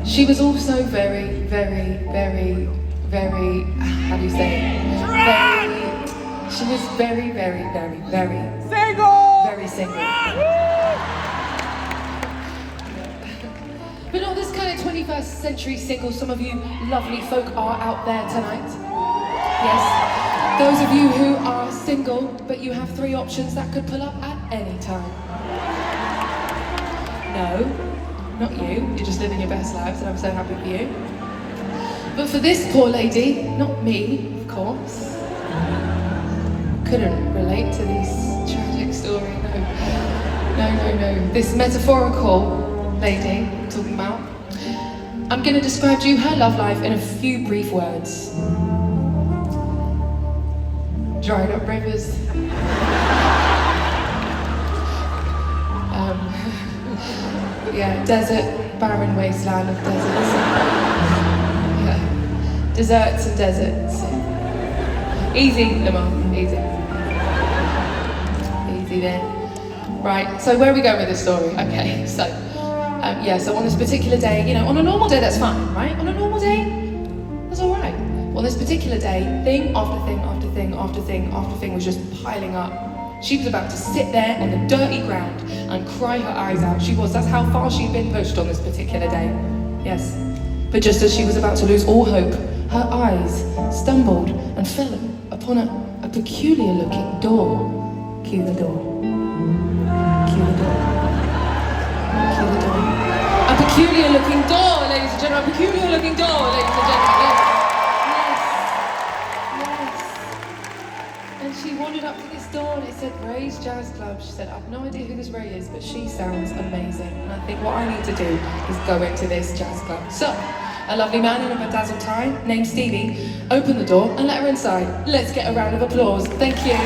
She was also very, very, very, very, how do you say it? She was very, very, very, very single! Very single. But not this kind of 21st century single some of you lovely folk are out there tonight. Yes, those of you who are single, but you have 3 options that could pull up at any time. No. Not you, you're just living your best lives and I'm so happy for you. But for this poor lady, not me, of course, couldn't relate to this tragic story, no. This metaphorical lady I'm talking about, I'm going to describe to you her love life in a few brief words. Dried up rivers. Yeah, desert, barren wasteland of deserts. Yeah, deserts and deserts. Easy, Lamar, easy. Easy there. Right, so where are we going with this story? Okay, so, so on this particular day, you know, on a normal day that's fine, right? On a normal day, that's all right. On this particular day, thing after thing after thing after thing after thing was just piling up. She was about to sit there on the dirty ground and cry her eyes out. That's how far she'd been pushed on this particular day. Yes. But just as she was about to lose all hope, her eyes stumbled and fell upon a peculiar looking door. Cue the door. Cue the door. Cue the door. A peculiar looking door, ladies and gentlemen. A peculiar looking door, ladies and gentlemen. Yes. And she wandered up to this door and it said Raye's Jazz Club. She said, I've no idea who this Raye is, but she sounds amazing. And I think what I need to do is go into this jazz club. So, a lovely man in a bedazzled tie named Stevie opened the door and let her inside. Let's get a round of applause. Thank you.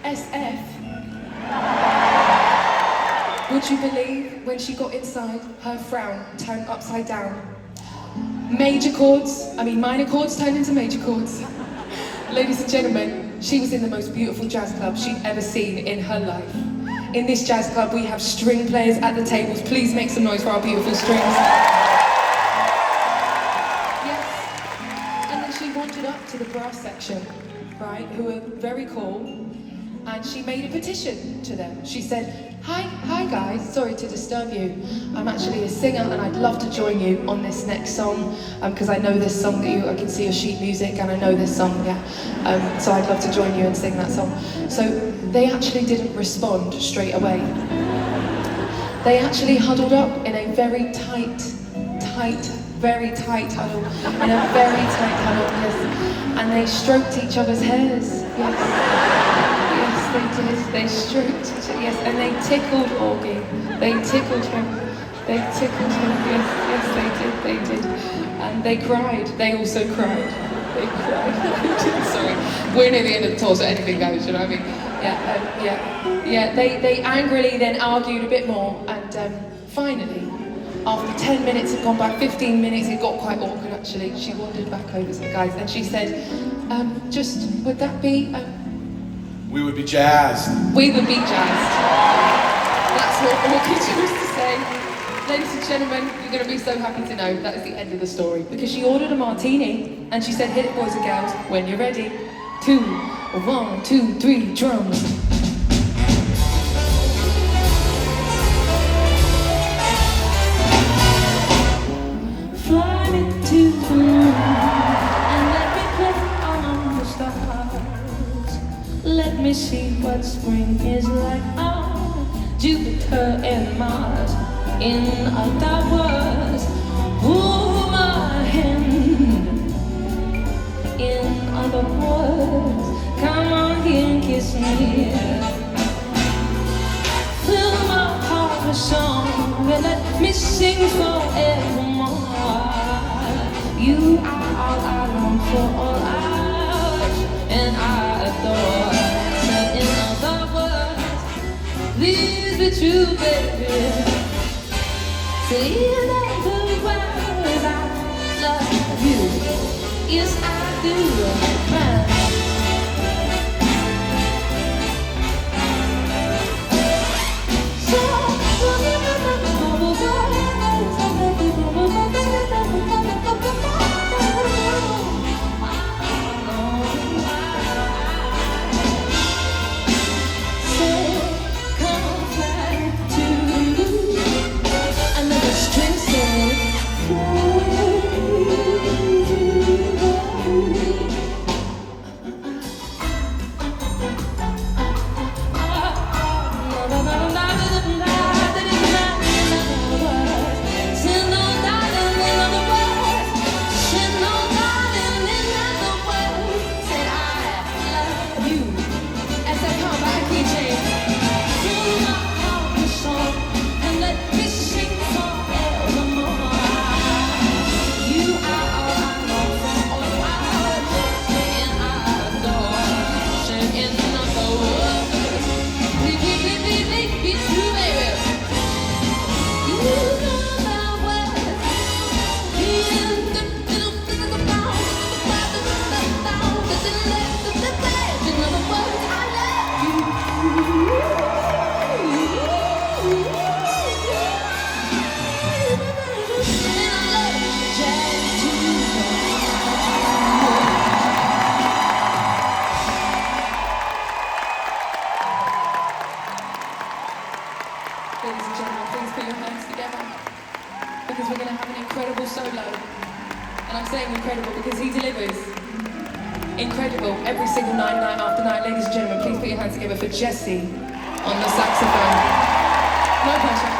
SF. Would you believe when she got inside, her frown turned upside down? Minor chords turned into major chords. Ladies and gentlemen, she was in the most beautiful jazz club she'd ever seen in her life. In this jazz club, we have string players at the tables. Please make some noise for our beautiful strings. Yes. And then she wandered up to the brass section, right, who were very cool. And she made a petition to them. She said, hi guys, sorry to disturb you. I'm actually a singer and I'd love to join you on this next song because I know this song that I can see your sheet music and I know this song, yeah. So I'd love to join you and sing that song. So they actually didn't respond straight away. They actually huddled up in a very tight huddle, in a very tight huddle, yes. And they stroked each other's hairs, yes. They did, they stroked each other, yes, and they tickled Augie. They tickled him, yes, they did. And they cried, they also cried. They cried, sorry. We're near the end of the tour, so anything goes, you know what I mean? Yeah, they angrily then argued a bit more, and finally, after 10 minutes had gone by, 15 minutes, it got quite awkward actually. She wandered back over to the guys and she said, would that be, we would be jazzed. We would be jazzed. That's what Augie chose to say. Ladies and gentlemen, you're going to be so happy to know that is the end of the story. Because she ordered a martini and she said, hit it boys and girls, when you're ready. 1, 2, 3, drums. Fly me to the moon and let me play on the stars. Let me see what spring is like on Jupiter and Mars. In other words, hold my hand. In other words, come on here and kiss me. Fill my heart with song and let me sing forevermore. You are all I long for, all I wish and I adore. Please be true, baby. Say that the words I love you. Yes, I do. solo. And I'm saying incredible because he delivers. Incredible. Every single night, night after night. Ladies and gentlemen, please put your hands together for Jesse on the saxophone. No pressure.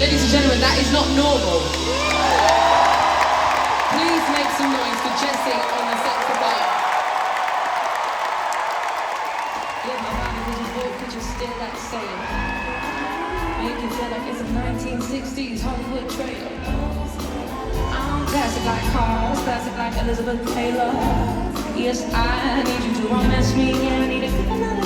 Ladies and gentlemen, that is not normal. Please make some noise for Jesse on the saxophone. Yeah, my body was a book, could you still that same? Make you feel like it's a 1960s Hollywood trailer. I'm classic like cars, classic like Elizabeth Taylor. Yes, I need you to promise me, I need a